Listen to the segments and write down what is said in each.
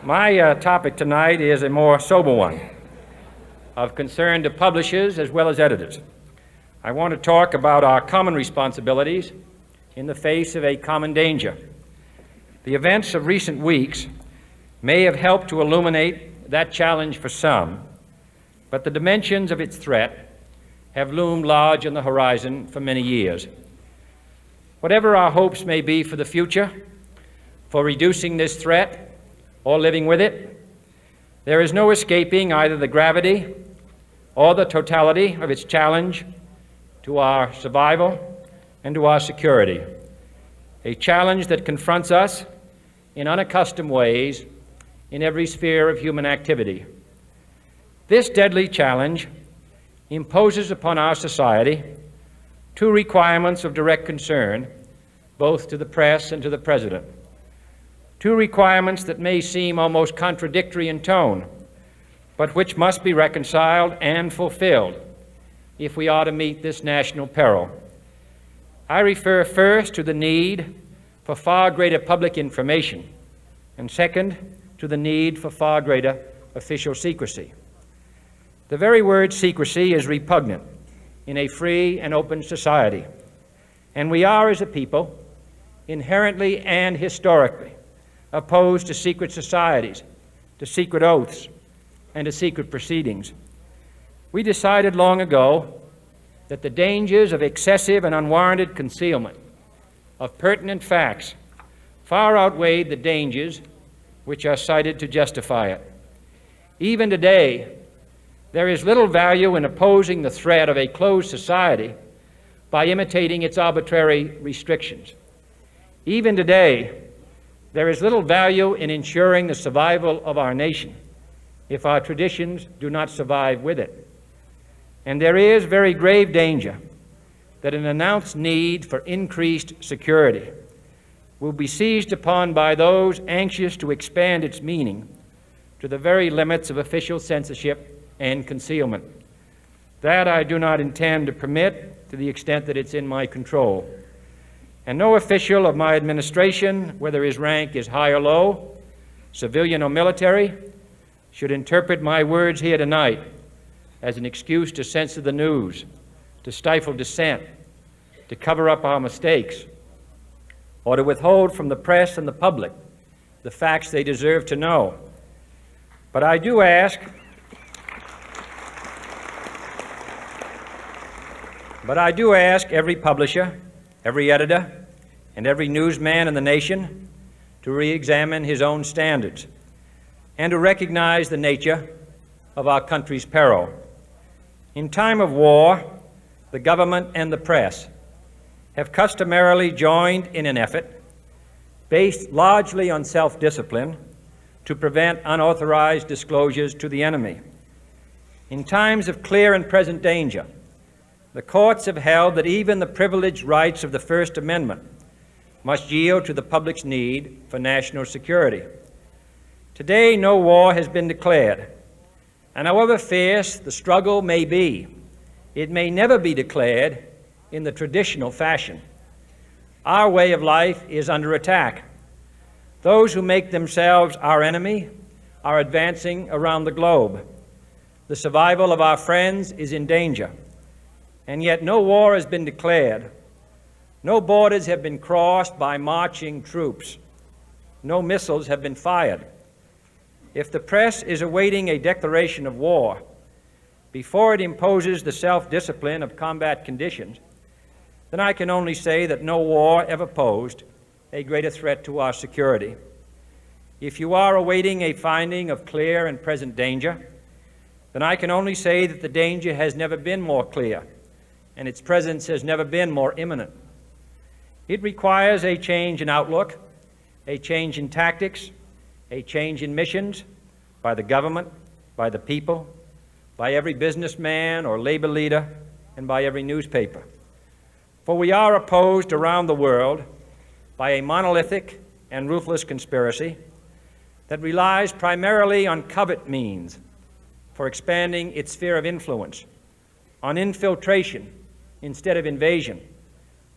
My topic tonight is a more sober one, of concern to publishers as well as editors. I want to talk about our common responsibilities in the face of a common danger. The events of recent weeks may have helped to illuminate that challenge for some, but the dimensions of its threat have loomed large on the horizon for many years. Whatever our hopes may be for the future, for reducing this threat or living with it, there is no escaping either the gravity or the totality of its challenge to our survival and to our security, a challenge that confronts us in unaccustomed ways in every sphere of human activity. This deadly challenge imposes upon our society two requirements of direct concern, both to the press and to the President. Two requirements that may seem almost contradictory in tone, but which must be reconciled and fulfilled if we are to meet this national peril. I refer first to the need for far greater public information, and second, to the need for far greater official secrecy. The very word secrecy is repugnant in a free and open society, and we are, as a people, inherently and historically opposed to secret societies, to secret oaths, and to secret proceedings. We decided long ago that the dangers of excessive and unwarranted concealment of pertinent facts far outweighed the dangers which are cited to justify it. Even today, there is little value in opposing the threat of a closed society by imitating its arbitrary restrictions. Even today, there is little value in ensuring the survival of our nation if our traditions do not survive with it. And there is very grave danger that an announced need for increased security will be seized upon by those anxious to expand its meaning to the very limits of official censorship and concealment. That I do not intend to permit to the extent that it's in my control. And no official of my administration, whether his rank is high or low, civilian or military, should interpret my words here tonight as an excuse to censor the news, to stifle dissent, to cover up our mistakes, or to withhold from the press and the public the facts they deserve to know. But I do ask every publisher, every editor, and every newsman in the nation to re-examine his own standards and to recognize the nature of our country's peril. In time of war, the government and the press have customarily joined in an effort based largely on self-discipline to prevent unauthorized disclosures to the enemy. In times of clear and present danger, the courts have held that even the privileged rights of the First Amendment must yield to the public's need for national security. Today, no war has been declared, and however fierce the struggle may be, it may never be declared in the traditional fashion. Our way of life is under attack. Those who make themselves our enemy are advancing around the globe. The survival of our friends is in danger. And yet no war has been declared. No borders have been crossed by marching troops. No missiles have been fired. If the press is awaiting a declaration of war before it imposes the self-discipline of combat conditions, then I can only say that no war ever posed a greater threat to our security. If you are awaiting a finding of clear and present danger, then I can only say that the danger has never been more clear, and its presence has never been more imminent. It requires a change in outlook, a change in tactics, a change in missions by the government, by the people, by every businessman or labor leader, and by every newspaper. For we are opposed around the world by a monolithic and ruthless conspiracy that relies primarily on covert means for expanding its sphere of influence, on infiltration instead of invasion,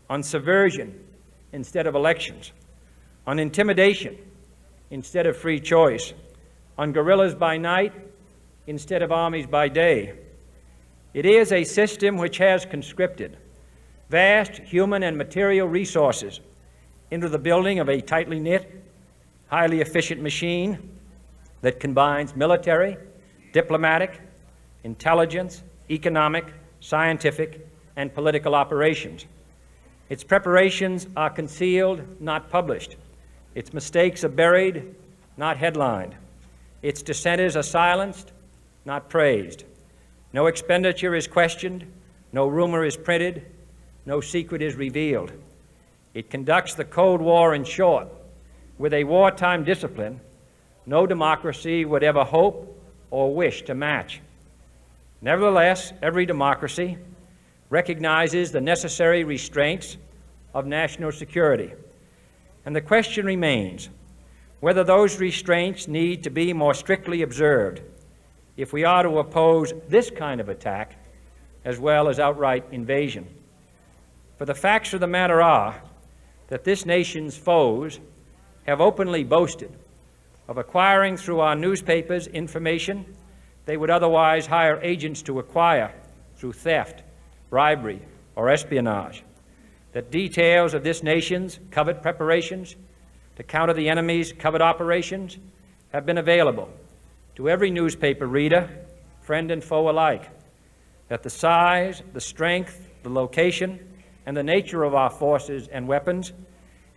on subversion instead of elections, on intimidation instead of free choice, on guerrillas by night instead of armies by day. It is a system which has conscripted vast human and material resources into the building of a tightly knit, highly efficient machine that combines military, diplomatic, intelligence, economic, scientific, and political operations. Its preparations are concealed, not published. Its mistakes are buried, not headlined. Its dissenters are silenced, not praised. No expenditure is questioned, no rumor is printed, no secret is revealed. It conducts the Cold War, in short, with a wartime discipline no democracy would ever hope or wish to match. Nevertheless, every democracy recognizes the necessary restraints of national security. And the question remains whether those restraints need to be more strictly observed if we are to oppose this kind of attack as well as outright invasion. For the facts of the matter are that this nation's foes have openly boasted of acquiring through our newspapers information they would otherwise hire agents to acquire through theft, bribery, or espionage, that details of this nation's covert preparations to counter the enemy's covert operations have been available to every newspaper reader, friend and foe alike, that the size, the strength, the location, and the nature of our forces and weapons,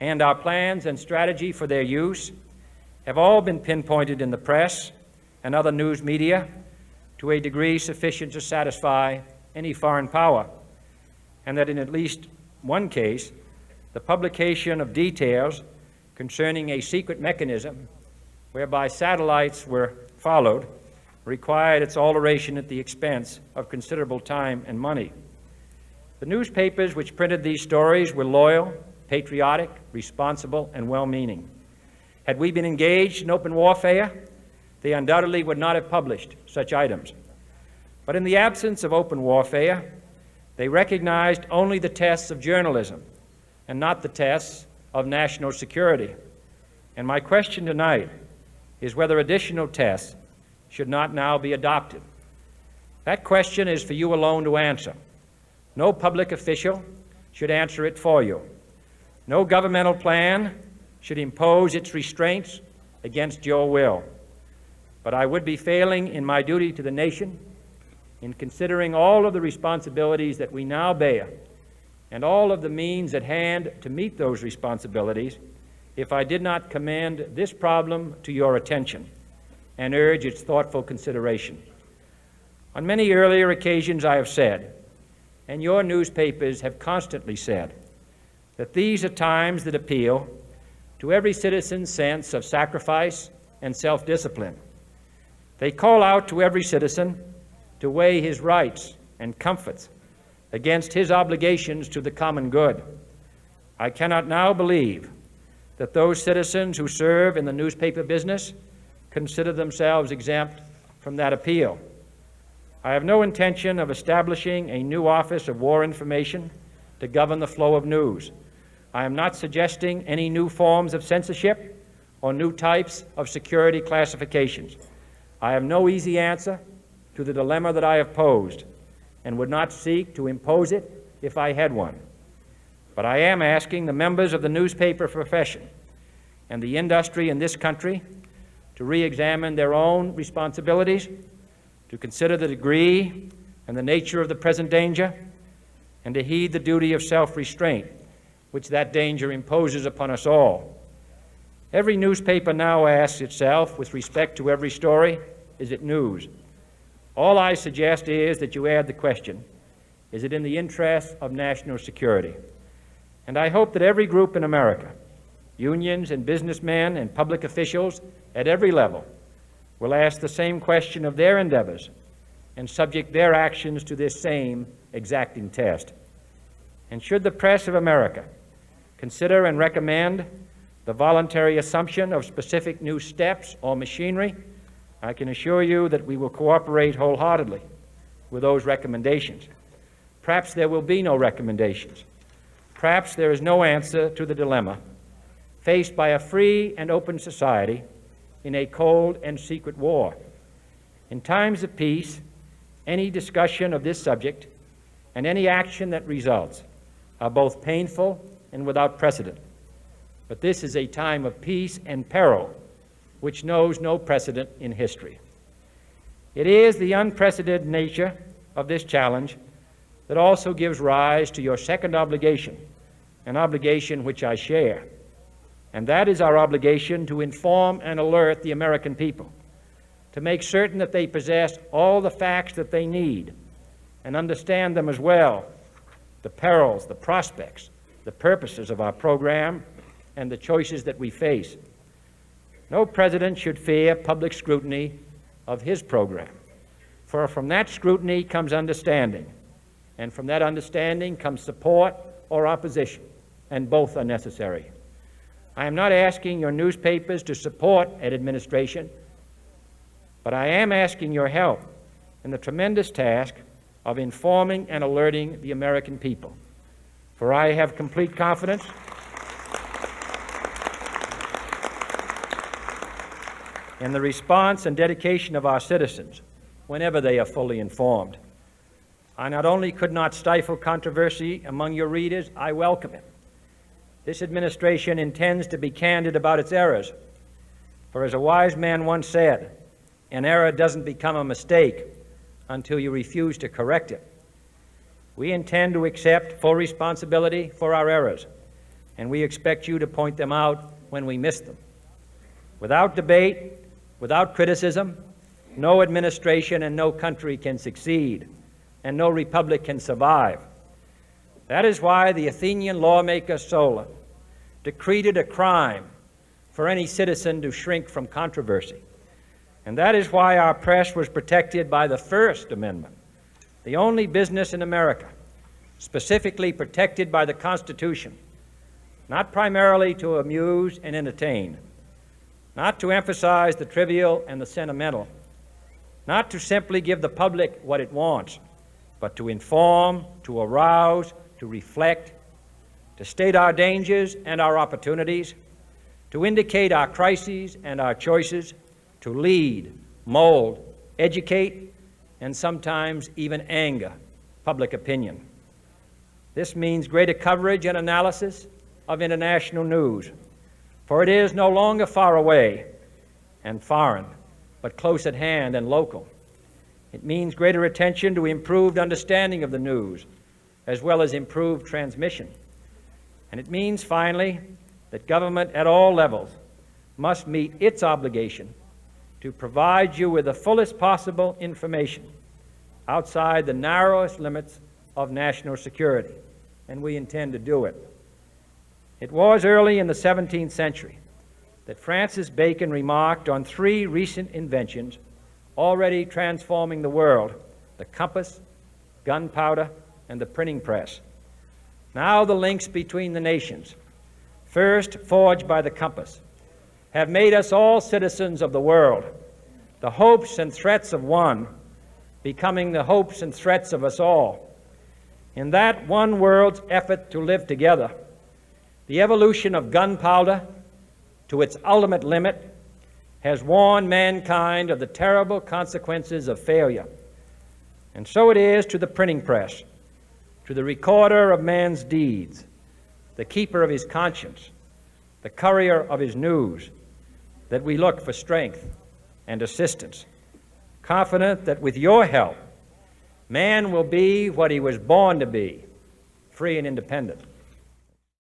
and our plans and strategy for their use have all been pinpointed in the press and other news media to a degree sufficient to satisfy any foreign power, and that in at least one case, the publication of details concerning a secret mechanism whereby satellites were followed required its alteration at the expense of considerable time and money. The newspapers which printed these stories were loyal, patriotic, responsible, and well-meaning. Had we been engaged in open warfare, they undoubtedly would not have published such items. But in the absence of open warfare, they recognized only the tests of journalism and not the tests of national security. And my question tonight is whether additional tests should not now be adopted. That question is for you alone to answer. No public official should answer it for you. No governmental plan should impose its restraints against your will. But I would be failing in my duty to the nation in considering all of the responsibilities that we now bear and all of the means at hand to meet those responsibilities if I did not commend this problem to your attention and urge its thoughtful consideration. On many earlier occasions I have said, and your newspapers have constantly said, that these are times that appeal to every citizen's sense of sacrifice and self-discipline. They call out to every citizen to weigh his rights and comforts against his obligations to the common good. I cannot now believe that those citizens who serve in the newspaper business consider themselves exempt from that appeal. I have no intention of establishing a new Office of War Information to govern the flow of news. I am not suggesting any new forms of censorship or new types of security classifications. I have no easy answer to the dilemma that I have posed and would not seek to impose it if I had one. But I am asking the members of the newspaper profession and the industry in this country to re-examine their own responsibilities, to consider the degree and the nature of the present danger, and to heed the duty of self-restraint which that danger imposes upon us all. Every newspaper now asks itself, with respect to every story, is it news? All I suggest is that you add the question, is it in the interest of national security? And I hope that every group in America, unions and businessmen and public officials at every level, will ask the same question of their endeavors and subject their actions to this same exacting test. And should the press of America consider and recommend the voluntary assumption of specific new steps or machinery, I can assure you that we will cooperate wholeheartedly with those recommendations. Perhaps there will be no recommendations. Perhaps there is no answer to the dilemma faced by a free and open society in a cold and secret war. In times of peace, any discussion of this subject and any action that results are both painful and without precedent. But this is a time of peace and peril, which knows no precedent in history. It is the unprecedented nature of this challenge that also gives rise to your second obligation, an obligation which I share, and that is our obligation to inform and alert the American people, to make certain that they possess all the facts that they need and understand them as well, the perils, the prospects, the purposes of our program, and the choices that we face. No president should fear public scrutiny of his program, for from that scrutiny comes understanding, and from that understanding comes support or opposition, and both are necessary. I am not asking your newspapers to support an administration, but I am asking your help in the tremendous task of informing and alerting the American people. For I have complete confidence in the response and dedication of our citizens whenever they are fully informed. I not only could not stifle controversy among your readers, I welcome it. This administration intends to be candid about its errors. For as a wise man once said, an error doesn't become a mistake until you refuse to correct it. We intend to accept full responsibility for our errors, and we expect you to point them out when we miss them. Without debate, without criticism, no administration and no country can succeed, and no republic can survive. That is why the Athenian lawmaker Solon decreed it a crime for any citizen to shrink from controversy. And that is why our press was protected by the First Amendment, the only business in America specifically protected by the Constitution, not primarily to amuse and entertain, not to emphasize the trivial and the sentimental, not to simply give the public what it wants, but to inform, to arouse, to reflect, to state our dangers and our opportunities, to indicate our crises and our choices, to lead, mold, educate, and sometimes even anger public opinion. This means greater coverage and analysis of international news, for it is no longer far away and foreign, but close at hand and local. It means greater attention to improved understanding of the news, as well as improved transmission. And it means, finally, that government at all levels must meet its obligation to provide you with the fullest possible information outside the narrowest limits of national security, and we intend to do it. It was early in the 17th century that Francis Bacon remarked on three recent inventions already transforming the world: the compass, gunpowder, and the printing press. Now the links between the nations, first forged by the compass, have made us all citizens of the world, the hopes and threats of one becoming the hopes and threats of us all. In that one world's effort to live together, the evolution of gunpowder to its ultimate limit has warned mankind of the terrible consequences of failure. And so it is to the printing press, to the recorder of man's deeds, the keeper of his conscience, the courier of his news, that we look for strength and assistance, confident that with your help, man will be what he was born to be, free and independent.